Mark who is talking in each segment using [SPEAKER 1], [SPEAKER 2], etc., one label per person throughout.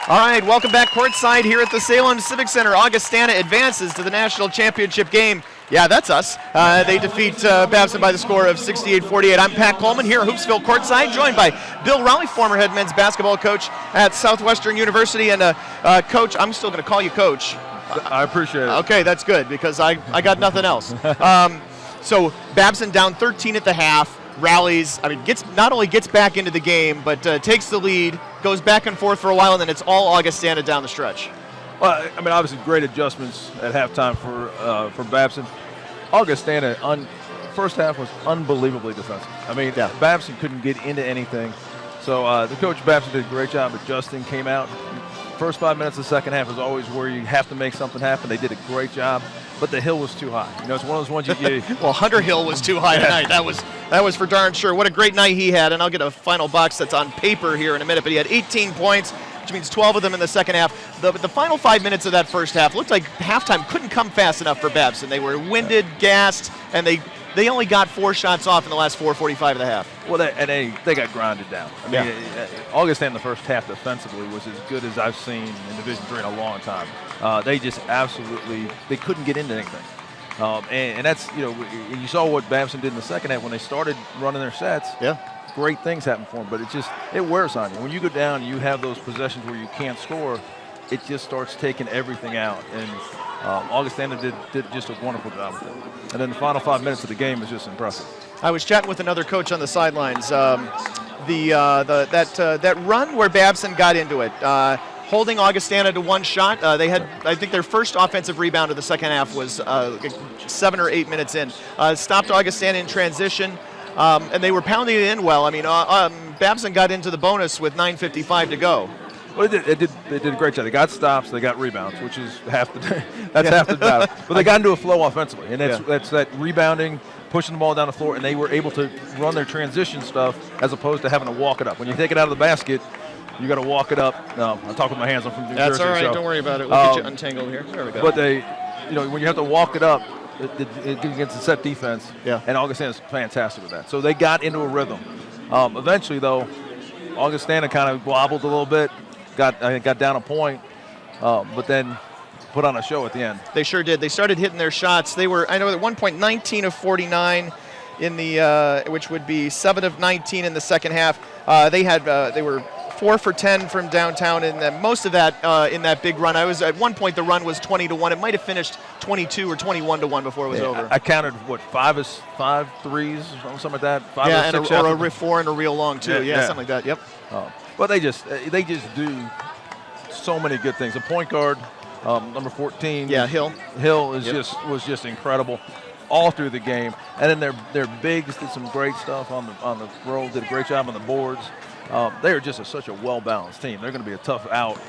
[SPEAKER 1] All right, welcome back courtside here at the Salem Civic Center. Augustana advances to the national championship game. Yeah, that's us. They defeat Babson by the score of 68-48. I'm Pat Coleman here at Hoopsville courtside, joined by Bill Rowley, former head men's basketball coach at Southwestern University. And Coach, I'm still going to call you Coach.
[SPEAKER 2] I appreciate it.
[SPEAKER 1] Okay, that's good because I got nothing else. So Babson down 13 at the half. Rallies, not only gets back into the game, but takes the lead, goes back and forth for a while, and then it's all Augustana down the stretch.
[SPEAKER 2] Well, obviously great adjustments at halftime for Babson. Augustana, first half was unbelievably defensive. Babson couldn't get into anything. So the coach Babson did a great job adjusting, came out. First 5 minutes of the second half is always where you have to make something happen. They did a great job, but the hill was too high. It's one of those ones you get.
[SPEAKER 1] Well, Hunter Hill was too high tonight. That was for darn sure. What a great night he had, and I'll get a final box that's on paper here in a minute, but he had 18 points, which means 12 of them in the second half. The final 5 minutes of that first half looked like halftime couldn't come fast enough for Babson. They were winded, gassed, and they only got 4 shots off in the last 4:45 of the half.
[SPEAKER 2] Well, they got grinded down. Augustana in the first half defensively was as good as I've seen in Division III in a long time. They just absolutely they couldn't get into anything. And that's, you saw what Babson did in the second half when they started running their sets.
[SPEAKER 1] Yeah.
[SPEAKER 2] Great things happen for them, but it wears on you. When you go down and you have those possessions where you can't score, it just starts taking everything out. And Augustana did just a wonderful job with it. And then the final 5 minutes of the game was just impressive.
[SPEAKER 1] I was chatting with another coach on the sidelines. That run where Babson got into it, holding Augustana to 1 shot. They had, I think, their first offensive rebound of the second half was 7 or 8 minutes in. Stopped Augustana in transition, and they were pounding it in well. Babson got into the bonus with 9:55 to go.
[SPEAKER 2] Well, they did a great job. They got stops, they got rebounds, which is half the battle. But they got into a flow offensively, and that's that rebounding, pushing the ball down the floor, and they were able to run their transition stuff as opposed to having to walk it up. When you take it out of the basket, you got to walk it up. No, I'm talking with my hands. I'm from New Jersey.
[SPEAKER 1] That's all right.
[SPEAKER 2] So,
[SPEAKER 1] don't worry about it. We'll get you untangled here. There we go.
[SPEAKER 2] But when you have to walk it up, it against the set defense.
[SPEAKER 1] Yeah.
[SPEAKER 2] And Augustana's fantastic with that. So they got into a rhythm. Eventually, though, Augustana kind of wobbled a little bit. Got down a point, but then put on a show at the end.
[SPEAKER 1] They sure did. They started hitting their shots. They were, I know, at one point 19 of 49 in the, which would be 7 of 19 in the second half. They were 4 for 10 from downtown, and most of that in that big run. At one point the run was 20-1. It might have finished 22 or 21-1 before it was over.
[SPEAKER 2] I counted 5 threes, something like that. 5
[SPEAKER 1] yeah,
[SPEAKER 2] or 6
[SPEAKER 1] or a 4 and a real long too. Yeah, something like that. Yep.
[SPEAKER 2] But they just do so many good things. The point guard, number 14.
[SPEAKER 1] Yeah, Hill.
[SPEAKER 2] Hill was just incredible all through the game. And then their bigs did some great stuff on the roll. Did a great job on the boards. They are just such a well-balanced team. They're going to be a tough out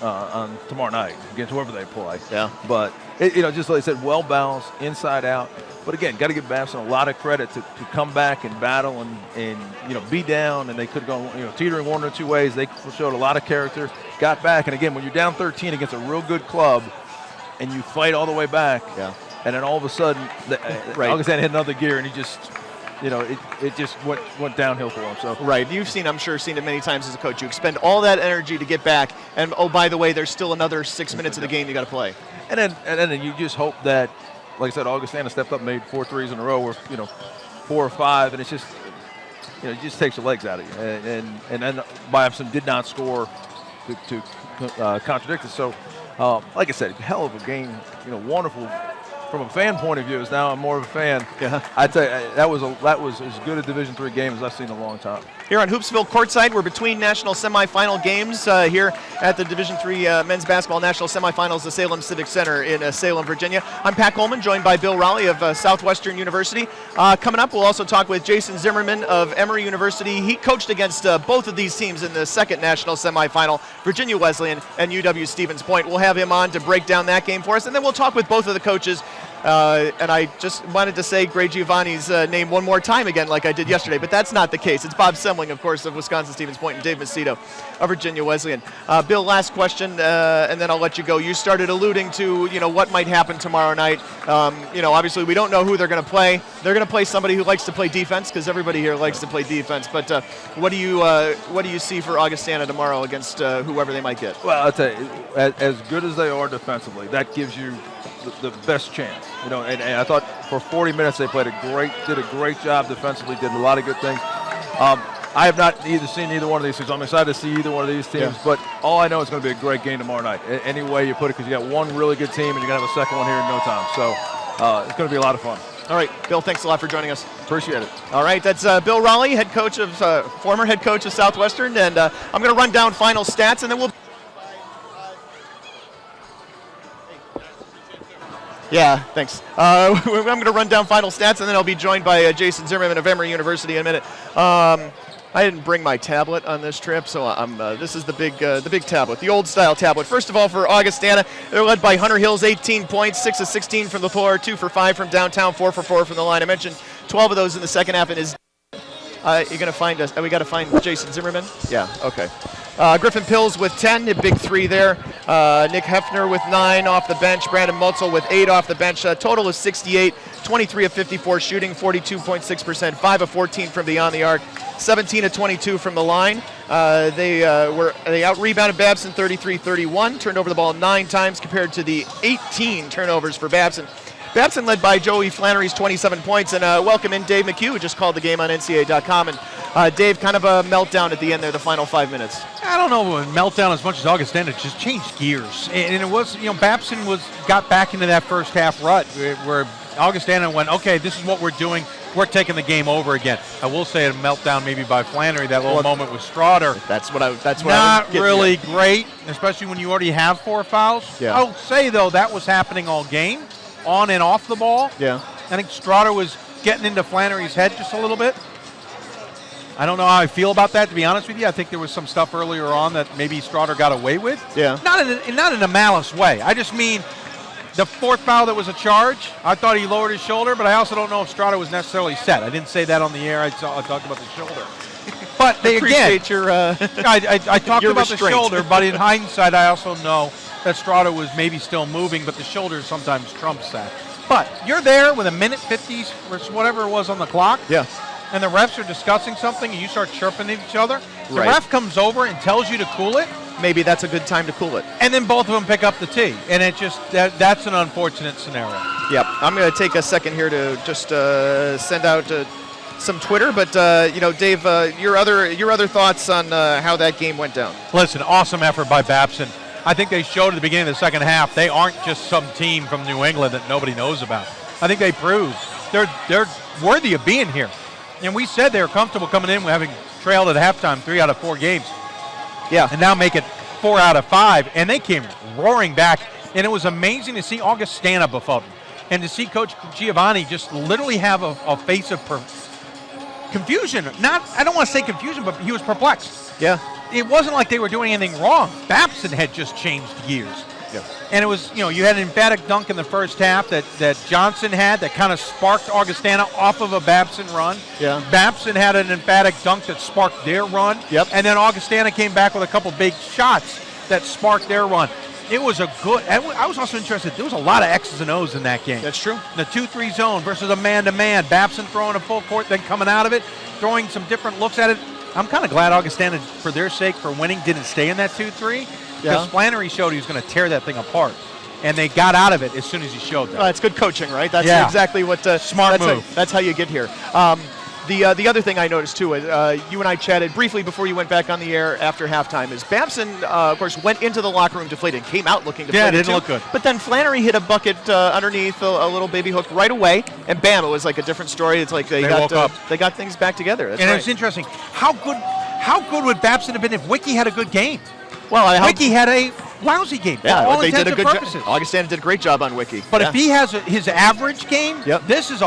[SPEAKER 2] on tomorrow night against whoever they play.
[SPEAKER 1] Yeah.
[SPEAKER 2] But just like I said, well-balanced, inside out. But again, got to give Babson a lot of credit to come back and battle and be down, and they could have gone teetering 1 or 2 ways. They showed a lot of character, got back, and again, when you're down 13 against a real good club, and you fight all the way back, and then all of a sudden, Augustana hit another gear, and he just, it just went downhill for him. So
[SPEAKER 1] right, I'm sure seen it many times as a coach. You expend all that energy to get back, and oh, by the way, there's still another 6 minutes of the game you got to play.
[SPEAKER 2] And then you just hope that, like I said, Augustana stepped up, made 4 threes in a row, or 4 or 5, and it's just, it just takes the legs out of you. And then Babson did not score to contradict it. So, like I said, hell of a game. Wonderful. From a fan point of view, as now I'm more of a fan.
[SPEAKER 1] Yeah.
[SPEAKER 2] I'd say that was as good a Division III game as I've seen in a long time.
[SPEAKER 1] Here on Hoopsville courtside, we're between national semifinal games here at the Division III men's basketball national semifinals, the Salem Civic Center in Salem, Virginia. I'm Pat Coleman, joined by Bill Rowley of Southwestern University. Coming up, we'll also talk with Jason Zimmerman of Emory University. He coached against both of these teams in the second national semifinal, Virginia Wesleyan and UW Stevens Point. We'll have him on to break down that game for us, and then we'll talk with both of the coaches And I just wanted to say Gray Giovanni's name one more time again like I did yesterday, but that's not the case. It's Bob Semling, of course, of Wisconsin-Stevens Point, and Dave Macedo of Virginia Wesleyan. Bill, last question, and then I'll let you go. You started alluding to, what might happen tomorrow night. Obviously we don't know who they're going to play. They're going to play somebody who likes to play defense, because everybody here likes to play defense. But what do you see for Augustana tomorrow against whoever they might get?
[SPEAKER 2] Well, I'll tell you, as good as they are defensively, that gives you the best chance. And I thought for 40 minutes they did a great job defensively, did a lot of good things. I have not seen either one of these teams. I'm excited to see either one of these teams, but all I know is going to be a great game tomorrow night. Any way you put it, because you got one really good team and you're going to have a second one here in no time. So it's going to be a lot of fun. All right, Bill, thanks a lot for joining us. Appreciate it.
[SPEAKER 1] All right, that's Bill Raleigh, former head coach of Southwestern, and I'm going to run down final stats, and then we'll. Yeah, thanks. I'm going to run down final stats, and then I'll be joined by Jason Zimmerman of Emory University in a minute. I didn't bring my tablet on this trip, so this is the big tablet, the old-style tablet. First of all, for Augustana, they're led by Hunter Hills, 18 points, 6 of 16 from the floor, 2 for 5 from downtown, 4 for 4 from the line. I mentioned 12 of those in the second half, and you're going to find us. We got to find Jason Zimmerman? Yeah, okay. Griffin Pills with 10, a big 3 there. Nick Hefner with 9 off the bench. Brandon Mutzel with 8 off the bench. Total is 68, 23 of 54 shooting, 42.6%, 5 of 14 from beyond the arc, 17 of 22 from the line. They out-rebounded Babson 33-31, turned over the ball 9 times compared to the 18 turnovers for Babson. Babson led by Joey Flannery's 27 points, and welcome in Dave McHugh, who just called the game on NCAA.com. And Dave, kind of a meltdown at the end there, the final 5 minutes.
[SPEAKER 3] I don't know, a meltdown as much as Augustana just changed gears. And it was, Babson got back into that first half rut where Augustana went, okay, this is what we're doing. We're taking the game over again. I will say a meltdown maybe by Flannery, that little moment with Straughter.
[SPEAKER 1] That's what I was
[SPEAKER 3] not really great, especially when you already have 4 fouls.
[SPEAKER 1] Yeah.
[SPEAKER 3] I'll say, though, that was happening all game, on and off the ball.
[SPEAKER 1] Yeah.
[SPEAKER 3] I think Straughter was getting into Flannery's head just a little bit. I don't know how I feel about that, to be honest with you. I think there was some stuff earlier on that maybe Straughter got away with.
[SPEAKER 1] Yeah.
[SPEAKER 3] Not in a malice way. I just mean the 4th foul that was a charge, I thought he lowered his shoulder, but I also don't know if Straughter was necessarily set. I didn't say that on the air. I talked about the shoulder. But they
[SPEAKER 1] appreciate your
[SPEAKER 3] I talked
[SPEAKER 1] your
[SPEAKER 3] about
[SPEAKER 1] restraint.
[SPEAKER 3] the shoulder, but in hindsight, I also know that Straughter was maybe still moving, but the shoulder sometimes trumps that. But you're there with a minute 50 or whatever it was on the clock.
[SPEAKER 1] Yeah.
[SPEAKER 3] And the refs are discussing something, and you start chirping at each other. The
[SPEAKER 1] Right.
[SPEAKER 3] ref comes over and tells you to cool it.
[SPEAKER 1] Maybe that's a good time to cool it.
[SPEAKER 3] And then both of them pick up the tee. And it just that's an unfortunate scenario.
[SPEAKER 1] Yep. I'm going to take a second here to just send out some Twitter. But, Dave, your other thoughts on how that game went down?
[SPEAKER 3] Listen, awesome effort by Babson. I think they showed at the beginning of the second half they aren't just some team from New England that nobody knows about. I think they proved they're worthy of being here. And we said they were comfortable coming in, having trailed at halftime 3 out of 4 games.
[SPEAKER 1] Yeah.
[SPEAKER 3] And now make it 4 out of 5. And they came roaring back. And it was amazing to see Augustana befuddled. And to see Coach Giovanni just literally have a face of confusion. I don't want to say confusion, but he was perplexed.
[SPEAKER 1] Yeah.
[SPEAKER 3] It wasn't like they were doing anything wrong. Babson had just changed gears.
[SPEAKER 1] Yeah.
[SPEAKER 3] And it was, you had an emphatic dunk in the first half that Johnson had that kind of sparked Augustana off of a Babson run.
[SPEAKER 1] Yeah.
[SPEAKER 3] Babson had an emphatic dunk that sparked their run.
[SPEAKER 1] Yep.
[SPEAKER 3] And then Augustana came back with a couple big shots that sparked their run. It was a good, I was also interested, there was a lot of X's and O's in that game.
[SPEAKER 1] That's true.
[SPEAKER 3] The 2-3 zone versus a man-to-man. Babson throwing a full court, then coming out of it, throwing some different looks at it. I'm kind of glad Augustana, for their sake, for winning, didn't stay in that 2-3. Because Flannery showed he was going to tear that thing apart. And they got out of it as soon as he showed that.
[SPEAKER 1] It's good coaching, right? That's exactly what
[SPEAKER 3] smart move.
[SPEAKER 1] That's how you get here. The other thing I noticed too, you and I chatted briefly before you went back on the air after halftime, is Babson, of course, went into the locker room deflated, came out looking deflated.
[SPEAKER 3] Yeah, it didn't look good.
[SPEAKER 1] But then Flannery hit a bucket underneath a little baby hook right away, and bam, it was like a different story. It's like they got things back together. That's
[SPEAKER 3] and
[SPEAKER 1] right.
[SPEAKER 3] it's interesting. How good would Babson have been if Wiki had a good game?
[SPEAKER 1] Well,
[SPEAKER 3] Wiki had a lousy game.
[SPEAKER 1] Yeah,
[SPEAKER 3] for all
[SPEAKER 1] they did
[SPEAKER 3] intents
[SPEAKER 1] a
[SPEAKER 3] and
[SPEAKER 1] good
[SPEAKER 3] purposes.
[SPEAKER 1] job. Augustana did a great job on Wiki.
[SPEAKER 3] But if he has his average game, this is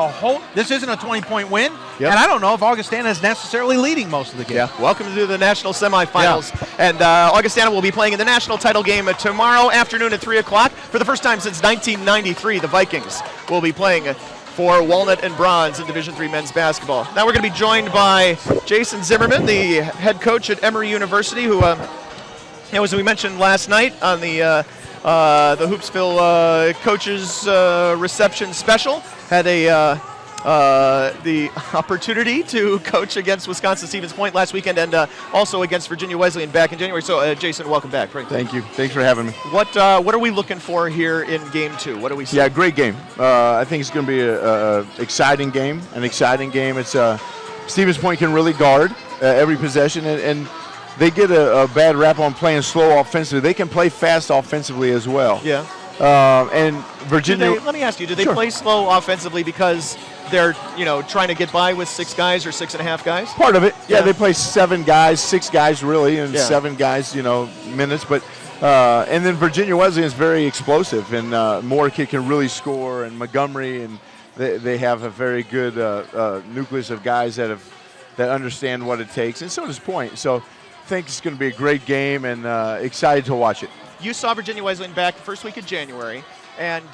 [SPEAKER 3] this isn't a 20-point win.
[SPEAKER 1] Yep.
[SPEAKER 3] And I don't know if Augustana is necessarily leading most of the game.
[SPEAKER 1] Yeah, welcome to the national semifinals. Yeah. And Augustana will be playing in the national title game tomorrow afternoon at 3 o'clock. For the first time since 1993, the Vikings will be playing for Walnut and Bronze in Division III men's basketball. Now we're going to be joined by Jason Zimmerman, the head coach at Emory University, who, as we mentioned last night on the Hoopsville coaches reception special, had the opportunity to coach against Wisconsin Stevens Point last weekend and also against Virginia Wesleyan back in January. So, Jason, welcome back.
[SPEAKER 4] Thank you. Thanks for having me.
[SPEAKER 1] What are we looking for here in Game 2? What do we see?
[SPEAKER 4] Yeah, great game. I think it's going to be an exciting game. It's Stevens Point can really guard every possession, and they get a bad rap on playing slow offensively. They can play fast offensively as well.
[SPEAKER 1] Yeah.
[SPEAKER 4] And Virginia.
[SPEAKER 1] Let me ask you: do they
[SPEAKER 4] Sure.
[SPEAKER 1] play slow offensively because they're trying to get by with 6 guys or 6.5 guys?
[SPEAKER 4] Part of it. Yeah,
[SPEAKER 1] Yeah.
[SPEAKER 4] they play 7 guys, 6 guys really, and 7 guys, minutes. But and then Virginia Wesleyan is very explosive, and Moore kid can really score, and Montgomery, and they have a very good nucleus of guys that understand what it takes, and so does Point. So I think it's going to be a great game, and excited to watch it.
[SPEAKER 1] You saw Virginia Wesleyan back the first week of January, and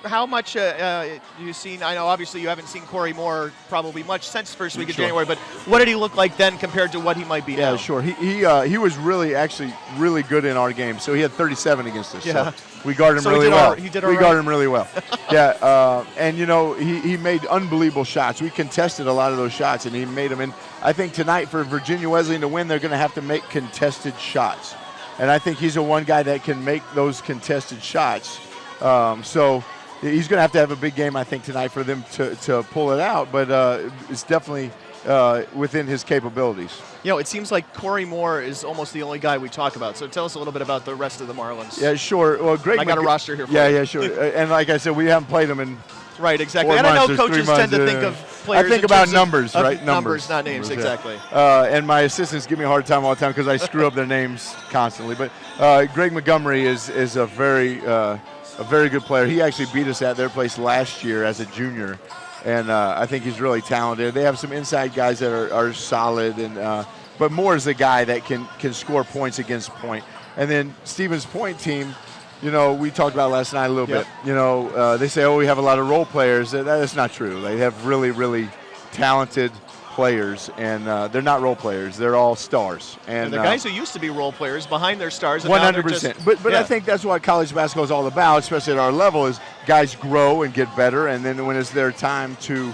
[SPEAKER 1] how much you've seen? I know obviously you haven't seen Corey Moore probably much since first week of January, but what did he look like then compared to what he might be now?
[SPEAKER 4] Yeah, sure. He was really good in our game. So he had 37 against us.
[SPEAKER 1] Yeah.
[SPEAKER 4] So we guarded him
[SPEAKER 1] So
[SPEAKER 4] really well.
[SPEAKER 1] he did all
[SPEAKER 4] we
[SPEAKER 1] right.
[SPEAKER 4] guarded him really well. Yeah, and he made unbelievable shots. We contested a lot of those shots, and he made them. And I think tonight for Virginia Wesleyan to win, they're going to have to make contested shots. And I think he's the one guy that can make those contested shots. So he's going to have a big game, I think, tonight for them to pull it out. But it's definitely within his capabilities.
[SPEAKER 1] It seems like Corey Moore is almost the only guy we talk about. So tell us a little bit about the rest of the Marlins.
[SPEAKER 4] Yeah, sure. Well, Greg.
[SPEAKER 1] I got a roster here for you.
[SPEAKER 4] Yeah, sure. And like I said, we haven't played them in.
[SPEAKER 1] Right, exactly.
[SPEAKER 4] 4
[SPEAKER 1] And I know
[SPEAKER 4] months or 3
[SPEAKER 1] coaches
[SPEAKER 4] months,
[SPEAKER 1] tend to think of players.
[SPEAKER 4] I think
[SPEAKER 1] in
[SPEAKER 4] about
[SPEAKER 1] terms
[SPEAKER 4] numbers,
[SPEAKER 1] of
[SPEAKER 4] right?
[SPEAKER 1] Numbers, not names, exactly.
[SPEAKER 4] And my assistants give me a hard time all the time because I screw up their names constantly. But Greg Montgomery is a very good player. He actually beat us at their place last year as a junior, and I think he's really talented. They have some inside guys that are solid, and but Moore is the guy that can score points against Point. And then Stevens Point team. We talked about last night a little bit. They say, we have a lot of role players. That's not true. They have really, really talented players, and they're not role players. They're all stars.
[SPEAKER 1] And they're guys who used to be role players behind their stars. And
[SPEAKER 4] 100%. But I think that's what college basketball is all about, especially at our level, is guys grow and get better, and then when it's their time to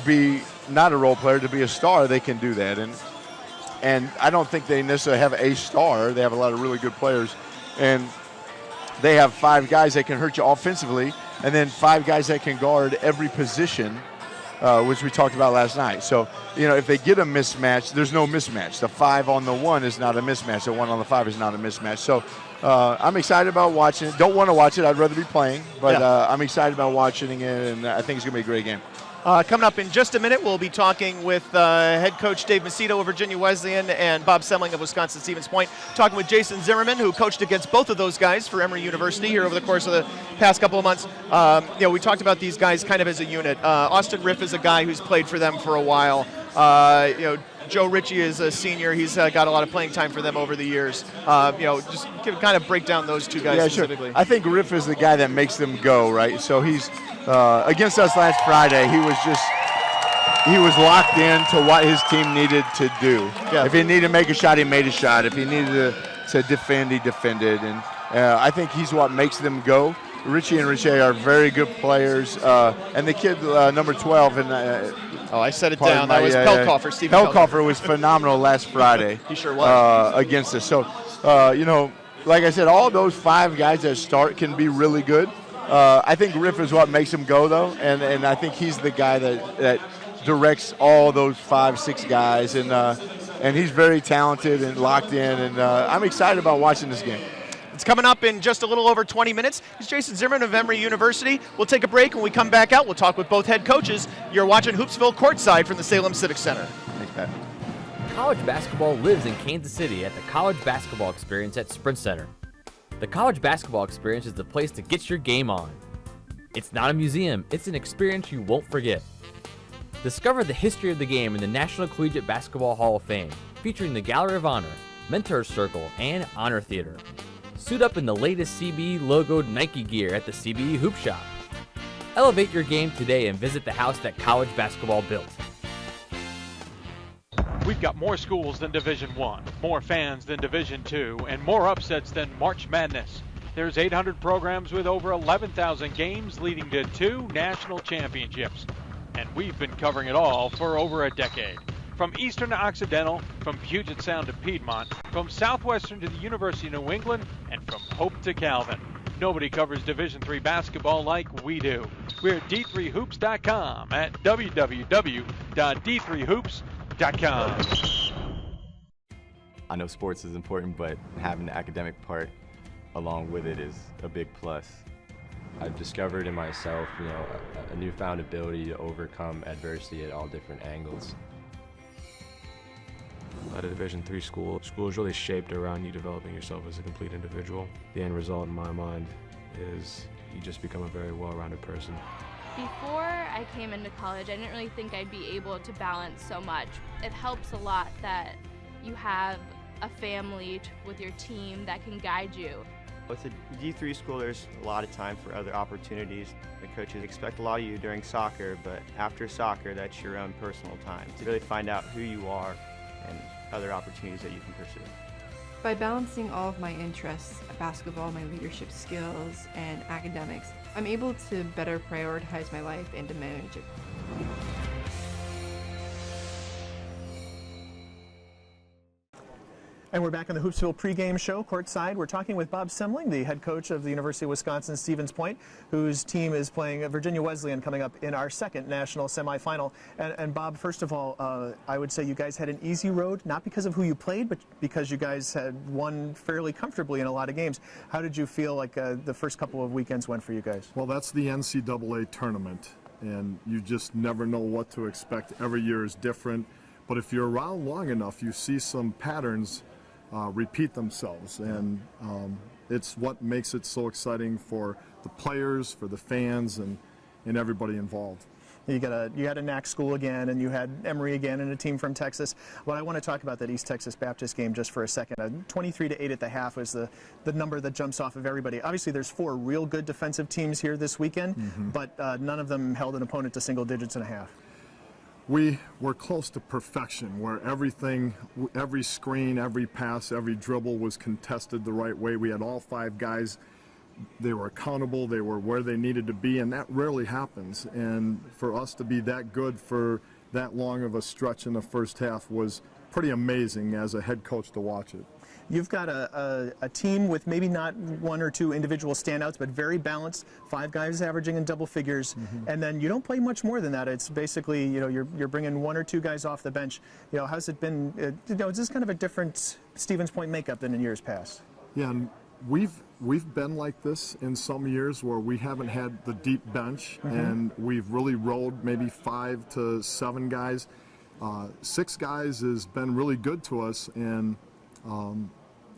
[SPEAKER 4] be not a role player, to be a star, they can do that. And I don't think they necessarily have a star. They have a lot of really good players. And they have 5 guys that can hurt you offensively, and then 5 guys that can guard every position, which we talked about last night. So, if they get a mismatch, there's no mismatch. The 5 on the 1 is not a mismatch. The 1 on the 5 is not a mismatch. So, I'm excited about watching it. Don't want to watch it. I'd rather be playing. But I'm excited about watching it, and I think it's going to be a great game.
[SPEAKER 1] Coming up in just a minute, we'll be talking with head coach Dave Macedo of Virginia Wesleyan and Bob Semling of Wisconsin Stevens Point. Talking with Jason Zimmerman, who coached against both of those guys for Emory University here over the course of the past couple of months. We talked about these guys kind of as a unit. Austin Riff is a guy who's played for them for a while. Joe Ritchie is a senior. He's got a lot of playing time for them over the years. Just kind of break down those 2 guys specifically.
[SPEAKER 4] Sure. I think Riff is the guy that makes them go, right? So he's against us last Friday. He was locked in to what his team needed to do. Yeah. If he needed to make a shot, he made a shot. If he needed to defend, he defended. And I think he's what makes them go. Richie and Richie are very good players. And the kid, number 12, and
[SPEAKER 1] I set it down. That was Pelkoffer. Steve
[SPEAKER 4] Pelkoffer was phenomenal last Friday.
[SPEAKER 1] He sure was.
[SPEAKER 4] Against us. So, like I said, all those 5 guys that start can be really good. I think Riff is what makes him go, though, and I think he's the guy that directs all those 5, 6 guys, and he's very talented and locked in, and I'm excited about watching this game.
[SPEAKER 1] It's coming up in just a little over 20 minutes. It's Jason Zimmerman of Emory University. We'll take a break. When we come back out, we'll talk with both head coaches. You're watching Hoopsville courtside from the Salem Civic Center.
[SPEAKER 4] Thanks, Pat.
[SPEAKER 5] College basketball lives in Kansas City at the College Basketball Experience at Sprint Center. The College Basketball Experience is the place to get your game on. It's not a museum, it's an experience you won't forget. Discover the history of the game in the National Collegiate Basketball Hall of Fame, featuring the Gallery of Honor, Mentor Circle, and Honor Theater. Suit up in the latest CBE logoed Nike gear at the CBE Hoop Shop. Elevate your game today and visit the house that college basketball built.
[SPEAKER 6] We've got more schools than Division I, more fans than Division II, and more upsets than March Madness. There's 800 programs with over 11,000 games leading to 2 national championships. And we've been covering it all for over a decade. From Eastern to Occidental, from Puget Sound to Piedmont, from Southwestern to the University of New England, and from Hope to Calvin. Nobody covers Division III basketball like we do. We're at d3hoops.com at www.d3hoops.com.
[SPEAKER 7] I know sports is important, but having the academic part along with it is a big plus. I've discovered in myself, a newfound ability to overcome adversity at all different angles.
[SPEAKER 8] At a Division III school is really shaped around you developing yourself as a complete individual. The end result in my mind is you just become a very well-rounded person.
[SPEAKER 9] Before I came into college, I didn't really think I'd be able to balance so much. It helps a lot that you have a family with your team that can guide you.
[SPEAKER 10] With a D3 school, there's a lot of time for other opportunities. The coaches expect a lot of you during soccer, but after soccer, that's your own personal time to really find out who you are and other opportunities that you can pursue.
[SPEAKER 11] By balancing all of my interests, basketball, my leadership skills, and academics, I'm able to better prioritize my life and to manage it.
[SPEAKER 1] And we're back on the Hoopsville pregame show, courtside. We're talking with Bob Semling, the head coach of the University of Wisconsin-Stevens Point, whose team is playing Virginia Wesleyan coming up in our second national semifinal. And Bob, first of all, I would say you guys had an easy road, not because of who you played, but because you guys had won fairly comfortably in a lot of games. How did you feel like the first couple of weekends went for you guys?
[SPEAKER 12] Well, that's the NCAA tournament, and you just never know what to expect. Every year is different, but if you're around long enough, you see some patterns repeat themselves, and it's what makes it so exciting for the players, for the fans, and everybody involved.
[SPEAKER 1] You had a NAC school again, and you had Emory again, and a team from Texas. But I want to talk about that East Texas Baptist game just for a second. 23-8 at the half was the number that jumps off of everybody. Obviously, there's 4 real good defensive teams here this weekend, but none of them held an opponent to single digits and a half.
[SPEAKER 12] We were close to perfection, where everything, every screen, every pass, every dribble was contested the right way. We had all 5 guys. They were accountable. They were where they needed to be, and that rarely happens. And for us to be that good for that long of a stretch in the first half was pretty amazing as a head coach to watch it.
[SPEAKER 1] You've got a team with maybe not 1 or 2 individual standouts, but very balanced. 5 guys averaging in double figures, and then you don't play much more than that. It's basically, you're bringing 1 or 2 guys off the bench. How's it been? Is this kind of a different Stevens Point makeup than in years past?
[SPEAKER 12] Yeah, and we've been like this in some years where we haven't had the deep bench, and we've really rolled maybe 5 to 7 guys. 6 guys has been really good to us, and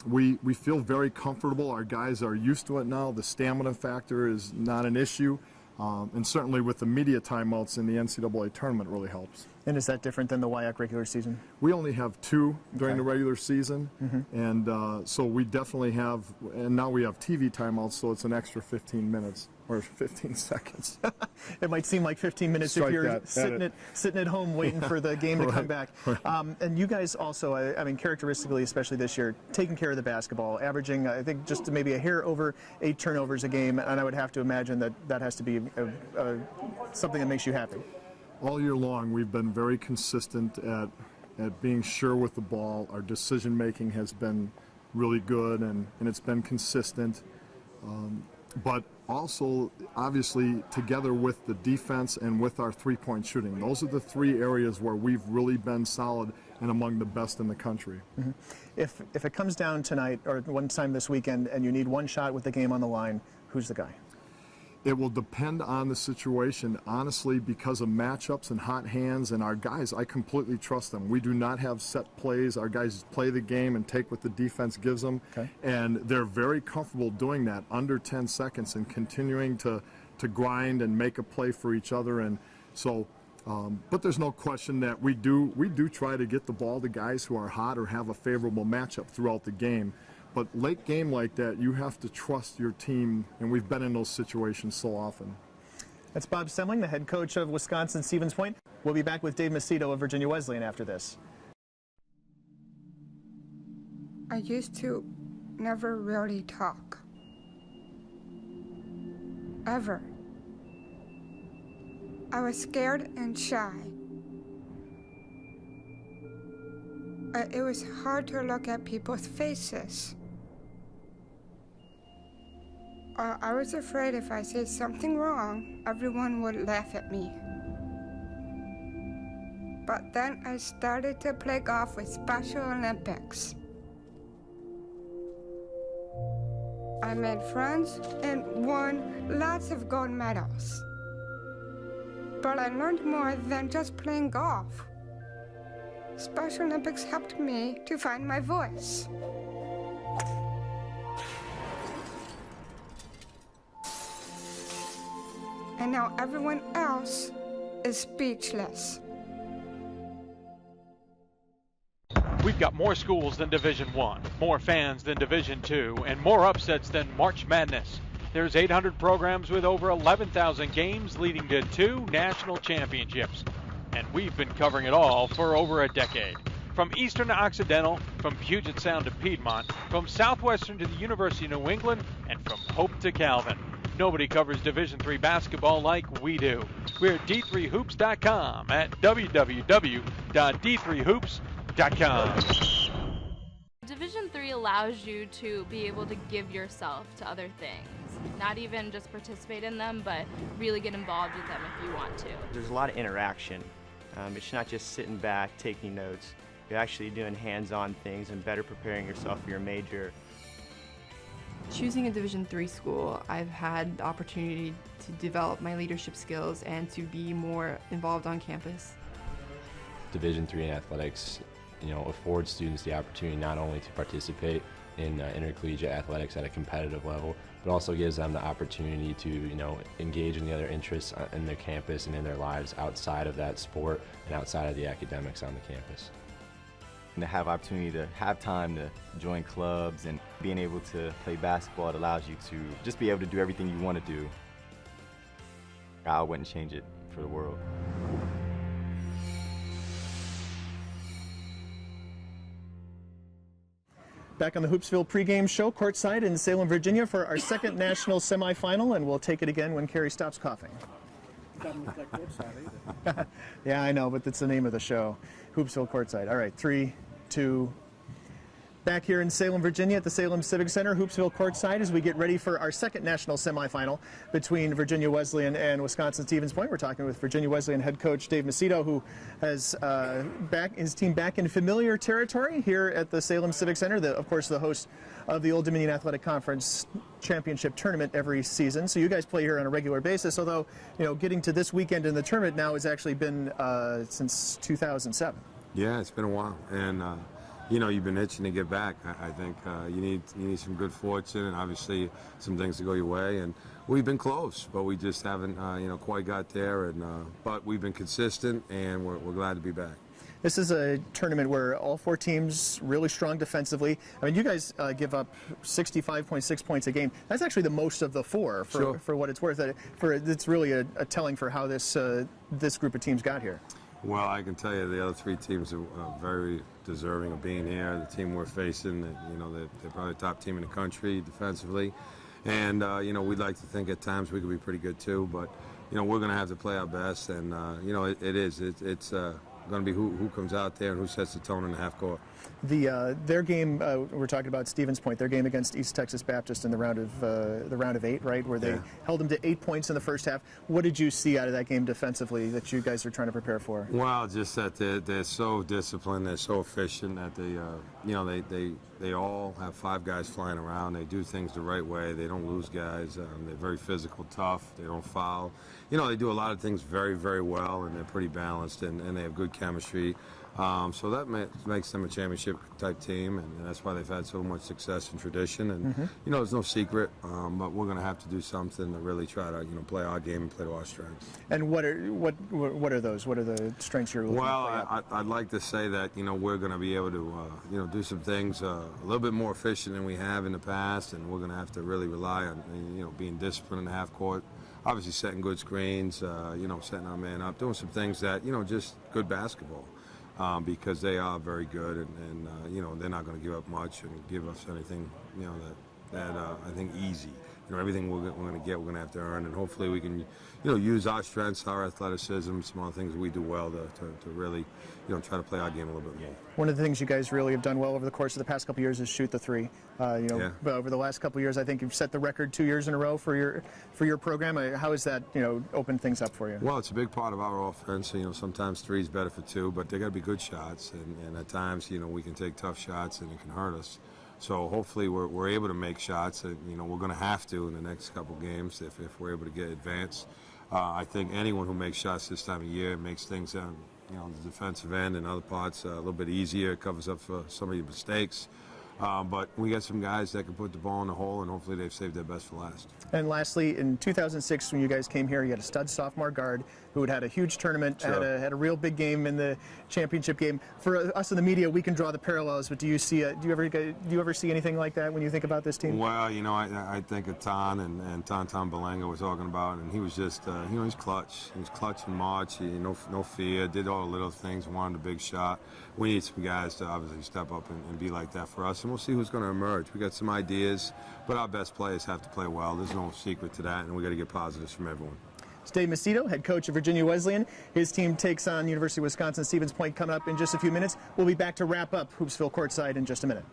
[SPEAKER 12] we feel very comfortable. Our guys are used to it now. The stamina factor is not an issue. And certainly with the media timeouts in the NCAA tournament really helps.
[SPEAKER 1] And is that different than the WIAC regular season?
[SPEAKER 12] We only have 2 during the regular season, and so we definitely have, and now we have TV timeouts, so it's an extra 15 minutes or 15 seconds.
[SPEAKER 1] It might seem like 15 minutes if you're sitting at home waiting for the game to come back. And you guys also, I mean, characteristically, especially this year, taking care of the basketball, averaging, I think, just maybe a hair over 8 turnovers a game, and I would have to imagine that has to be something that makes you happy.
[SPEAKER 12] All year long, we've been very consistent at being sure with the ball. Our decision making has been really good, and it's been consistent. But also, obviously, together with the defense and with our three-point shooting. Those are the 3 areas where we've really been solid and among the best in the country.
[SPEAKER 1] If it comes down tonight or one time this weekend and you need 1 shot with the game on the line, who's the guy?
[SPEAKER 12] It will depend on the situation, honestly, because of matchups and hot hands. And our guys, I completely trust them. We do not have set plays. Our guys play the game and take what the defense gives them.
[SPEAKER 1] Okay.
[SPEAKER 12] And they're very comfortable doing that under 10 seconds and continuing to grind and make a play for each other. And so, but there's no question that we do try to get the ball to guys who are hot or have a favorable matchup throughout the game. But late game like that, you have to trust your team, and we've been in those situations so often.
[SPEAKER 1] That's Bob Semling, the head coach of Wisconsin Stevens Point. We'll be back with Dave Macedo of Virginia Wesleyan after this.
[SPEAKER 13] I used to never really talk. Ever. I was scared and shy. It was hard to look at people's faces. I was afraid if I said something wrong, everyone would laugh at me. But then I started to play golf with Special Olympics. I made friends and won lots of gold medals. But I learned more than just playing golf. Special Olympics helped me to find my voice. And now everyone else is speechless.
[SPEAKER 6] We've got more schools than Division I, more fans than Division II, and more upsets than March Madness. There's 800 programs with over 11,000 games leading to 2 national championships. And we've been covering it all for over a decade. From Eastern to Occidental, from Puget Sound to Piedmont, from Southwestern to the University of New England, and from Hope to Calvin. Nobody covers Division III basketball like we do. We're at d3hoops.com at www.d3hoops.com.
[SPEAKER 9] Division III allows you to be able to give yourself to other things. Not even just participate in them, but really get involved with them if you want to.
[SPEAKER 10] There's a lot of interaction. It's not just sitting back, taking notes. You're actually doing hands-on things and better preparing yourself for your major.
[SPEAKER 11] Choosing a Division III school, I've had the opportunity to develop my leadership skills and to be more involved on campus.
[SPEAKER 7] Division III in athletics, affords students the opportunity not only to participate in intercollegiate athletics at a competitive level, but also gives them the opportunity to, engage in the other interests in their campus and in their lives outside of that sport and outside of the academics on the campus.
[SPEAKER 14] And to have opportunity to have time to join clubs and being able to play basketball, it allows you to just be able to do everything you want to do. I wouldn't change it for the world.
[SPEAKER 1] Back on the Hoopsville pregame show, courtside in Salem, Virginia for our second national semifinal, and we'll take it again when Carrie stops coughing.
[SPEAKER 15] Doesn't look like courtside either.
[SPEAKER 1] Yeah, I know, but that's the name of the show. Hoopsville courtside. All right, 3, 2. Back here in Salem, Virginia at the Salem Civic Center, Hoopsville courtside as we get ready for our second national semifinal between Virginia Wesleyan and Wisconsin Stevens Point. We're talking with Virginia Wesleyan head coach Dave Macedo, who has his team back in familiar territory here at the Salem Civic Center, of course, the host of the Old Dominion Athletic Conference Championship Tournament every season. So you guys play here on a regular basis, although, getting to this weekend in the tournament now has actually been since 2007.
[SPEAKER 16] Yeah, it's been a while. And, you've been itching to get back. I think you need some good fortune and obviously some things to go your way. And we've been close, but we just haven't, quite got there. And but we've been consistent, and we're glad to be back.
[SPEAKER 1] This is a tournament where all 4 teams really strong defensively. I mean, you guys give up 65.6 points a game. That's actually the most of the 4 for what it's worth. It's really a telling for how this group of teams got here.
[SPEAKER 16] Well, I can tell you the other 3 teams are very deserving of being here. The team we're facing, they're probably the top team in the country defensively. And, we'd like to think at times we could be pretty good too. But, we're going to have to play our best. And, it's going to be who comes out there and who sets the tone in the half court.
[SPEAKER 1] Their game, we're talking about Stevens Point, their game against East Texas Baptist in the round of 8, right, where they held them to 8 points in the first half. What did you see out of that game defensively that you guys are trying to prepare for?
[SPEAKER 16] Well, just that they're so disciplined, they're so efficient that they all have 5 guys flying around. They do things the right way. They don't lose guys. They're very physical, tough. They don't foul. They do a lot of things very, very well, and they're pretty balanced, and they have good chemistry. So that makes them a championship-type team, and that's why they've had so much success and tradition. And, there's no secret, but we're going to have to do something to really try to, play our game and play to our strengths.
[SPEAKER 1] And what are those? What are the strengths you're looking to play up?
[SPEAKER 16] I'd like to say that, we're going to be able to, do some things a little bit more efficient than we have in the past, and we're going to have to really rely on, being disciplined in the half court. Obviously setting good screens, setting our man up, doing some things that, just good basketball. Because they are very good, and they're not going to give up much and give us anything, that I think easy. Everything we're going to get, we're going to have to earn, and hopefully we can, use our strengths, our athleticism, some other things we do well to really, try to play our game a little bit more.
[SPEAKER 1] One of the things you guys really have done well over the course of the past couple of years is shoot the 3. Over the last couple of years, I think you've set the record 2 years in a row for your program. How has that, opened things up for you?
[SPEAKER 16] Well, it's a big part of our offense. Sometimes 3 is better for 2, but they got to be good shots, and at times, we can take tough shots and it can hurt us. So hopefully we're able to make shots. We're going to have to in the next couple games if we're able to get advanced. I think anyone who makes shots this time of year makes things on the defensive end and other parts a little bit easier. It covers up for some of your mistakes. But we got some guys that can put the ball in the hole, and hopefully they've saved their best for last.
[SPEAKER 1] And lastly, in 2006, when you guys came here, you had a stud sophomore guard who had a huge tournament, had a real big game in the championship game. For us in the media, we can draw the parallels, but do you ever see anything like that when you think about this team?
[SPEAKER 16] Well, I think of Ton and Ton Belenga was talking about, and he was just, he's clutch. He was clutch in March. No fear. Did all the little things. Wanted a big shot. We need some guys to obviously step up and be like that for us, and we'll see who's going to emerge. We got some ideas, but our best players have to play well. There's no secret to that, and we got to get positives from everyone.
[SPEAKER 1] It's Dave Macedo, head coach of Virginia Wesleyan. His team takes on University of Wisconsin Stevens Point coming up in just a few minutes. We'll be back to wrap up Hoopsville courtside in just a minute.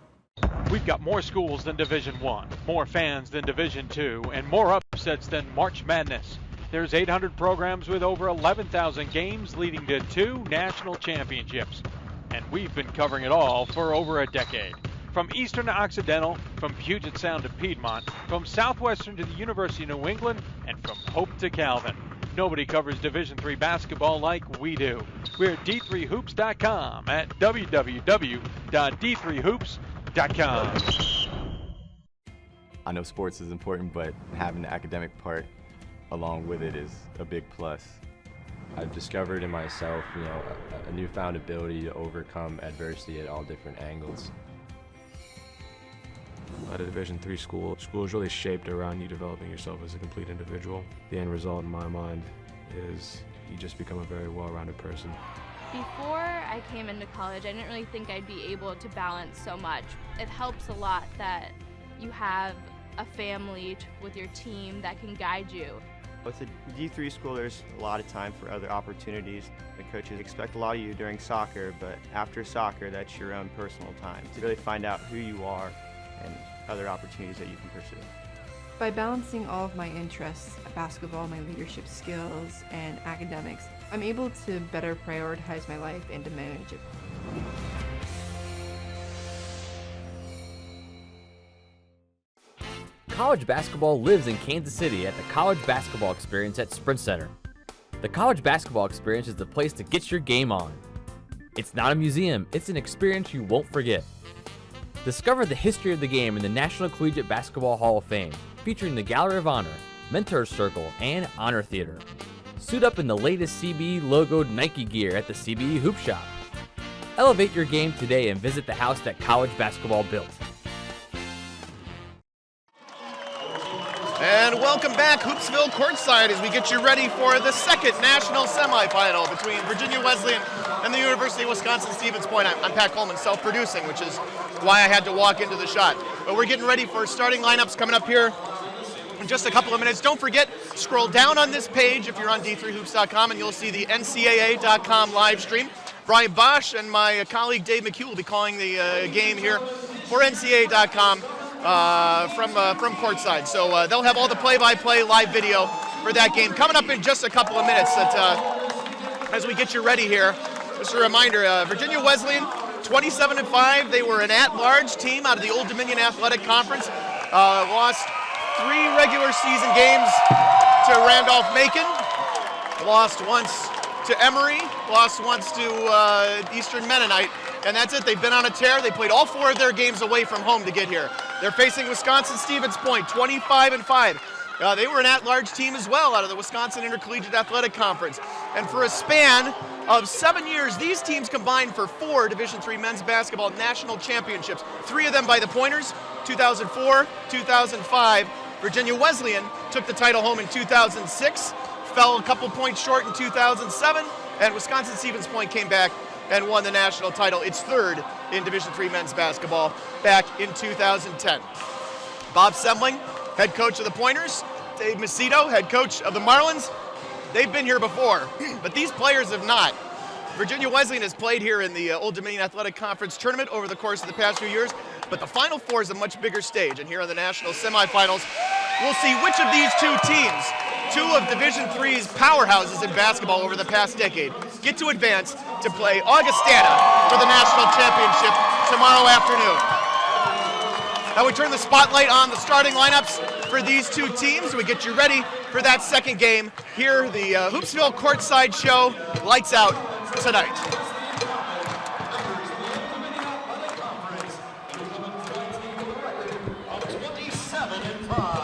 [SPEAKER 6] We've got more schools than Division I, more fans than Division II, and more upsets than March Madness. There's 800 programs with over 11,000 games leading to 2 national championships. And we've been covering it all for over a decade. From Eastern to Occidental, from Puget Sound to Piedmont, from Southwestern to the University of New England, and from Hope to Calvin. Nobody covers Division III basketball like we do. We're at d3hoops.com at www.d3hoops.com.
[SPEAKER 7] I know sports is important, but having the academic part along with it is a big plus. I've discovered in myself, a newfound ability to overcome adversity at all different angles.
[SPEAKER 8] At a Division III school is really shaped around you developing yourself as a complete individual. The end result in my mind is you just become a very well-rounded person.
[SPEAKER 9] Before I came into college, I didn't really think I'd be able to balance so much. It helps a lot that you have a family with your team that can guide you.
[SPEAKER 10] With a D3 school, there's a lot of time for other opportunities. The coaches expect a lot of you during soccer, but after soccer, that's your own personal time to really find out who you are and other opportunities that you can pursue.
[SPEAKER 11] By balancing all of my interests, basketball, my leadership skills, and academics, I'm able to better prioritize my life and to manage it.
[SPEAKER 5] College basketball lives in Kansas City at the College Basketball Experience at Sprint Center. The College Basketball Experience is the place to get your game on. It's not a museum, it's an experience you won't forget. Discover the history of the game in the National Collegiate Basketball Hall of Fame, featuring the Gallery of Honor, Mentor's Circle, and Honor Theater. Suit up in the latest CBE logoed Nike gear at the CBE Hoop Shop. Elevate your game today and visit the house that college basketball built.
[SPEAKER 1] And welcome back, Hoopsville courtside, as we get you ready for the second national semifinal between Virginia Wesleyan and the University of Wisconsin Stevens Point. I'm Pat Coleman, self-producing, which is why I had to walk into the shot. But we're getting ready for starting lineups coming up here in just a couple of minutes. Don't forget, scroll down on this page if you're on d3hoops.com, and you'll see the ncaa.com live stream. Brian Bosch and my colleague Dave McHugh will be calling the game here for NCAA.com from courtside. So they'll have all the play-by-play live video for that game coming up in just a couple of minutes. As we get you ready here, just a reminder, Virginia Wesleyan, 27-5. They were an at-large team out of the Old Dominion Athletic Conference. Lost 3 regular season games to Randolph-Macon. Lost once to Emory. Lost once to Eastern Mennonite. And that's it. They've been on a tear. They played all 4 of their games away from home to get here. They're facing Wisconsin-Stevens Point, 25-5. They were an at-large team as well out of the Wisconsin Intercollegiate Athletic Conference. And for a span of 7 years, these teams combined for 4 Division III men's basketball national championships. 3 of them by the Pointers, 2004, 2005. Virginia Wesleyan took the title home in 2006, fell a couple points short in 2007, and Wisconsin-Stevens Point came back and won the national title, its 3rd in Division III men's basketball, back in 2010. Bob Semling, head coach of the Pointers, Dave Macedo, head coach of the Marlins. They've been here before, but these players have not. Virginia Wesleyan has played here in the Old Dominion Athletic Conference tournament over the course of the past few years, but the Final Four is a much bigger stage, and here on the national semifinals, we'll see which of these 2 teams, 2 of Division III's powerhouses in basketball over the past decade, get to advance to play Augustana for the national championship tomorrow afternoon. Now we turn the spotlight on the starting lineups for these 2 teams. We get you ready for that second game. Here, the Hoopsville courtside show, lights out tonight.
[SPEAKER 17] On 27-5.